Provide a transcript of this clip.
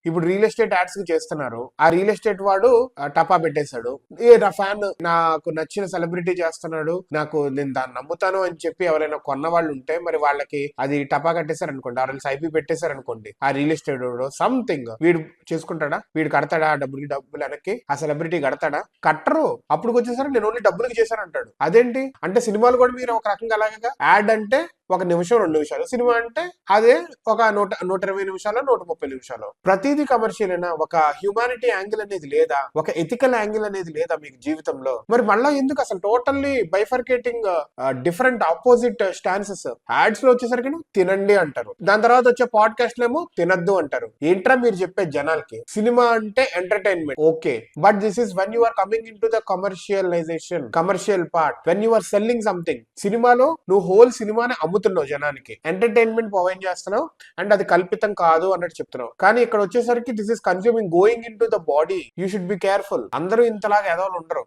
ఇప్పుడు real estate ads కి చేస్తున్నారు. ఆ రియల్ ఎస్టేట్ వాడు టపా పెట్టేశాడు. నా ఫ్యాన్ నాకు నచ్చిన సెలబ్రిటీ చేస్తున్నాడు, నేను దాన్ని నమ్ముతాను అని చెప్పి ఎవరైనా కొన్న వాళ్ళు ఉంటే మరి వాళ్ళకి అది టపా కట్టేశారు అనుకోండి, ఆర్ఎల్స్ ఐపీ పెట్టేశారు అనుకోండి, ఆ రియల్ ఎస్టేట్ సంథింగ్ వీడు చేసుకుంటాడా? వీడు కడతాడా? డబ్బులు వెనక్కి ఆ సెలబ్రిటీ కడతాడా? కట్టరు. అప్పుడు వచ్చేసరికి నేను ఓన్లీ డబ్బులకి చేశాను అంటాడు. అదేంటి అంటే సినిమాలు కూడా మీరు ఒక రకంగా అలాగే, యాడ్ అంటే 1 నిమిషం 2 నిమిషాలు, సినిమా అంటే అదే ఒక 120 నిమిషాలు 130 నిమిషాలు. ప్రతిదీ కమర్షియల్ అయినా ఒక హ్యూమానిటీ యాంగిల్ అనేది లేదా, ఒక ఎథికల్ యాంగిల్ అనేది లేదా మీకు జీవితంలో? మరి మళ్ళీ ఎందుకు అసలు టోటల్లీ బైఫర్కేటింగ్ డిఫరెంట్ ఆపోజిట్ స్టాన్సెస్. యాడ్స్ లో వచ్చేసరికి తినండి అంటారు, దాని తర్వాత వచ్చే పాడ్కాస్ట్ ఏమో తినద్దు అంటారు. ఏంట్రా మీరు చెప్పే జనాలకి? సినిమా అంటే entertainment, okay, but this is when you are coming in to the commercialisation, commercial part, when you are selling something. సినిమాలో నువ్వు హోల్ సినిమాని అమ్ముతున్నావు జనానికి, ఎంటర్టైన్మెంట్ ప్రొవైడ్ చేస్తున్నావు అండ్ అది కల్పితం కాదు అన్నట్టు చెప్తున్నావు. కానీ ఇక్కడ వచ్చేసరికి this is consuming, going in to the body. You should be careful. అందరూ ఇంతలాగా ఎదవలు ఉండరు.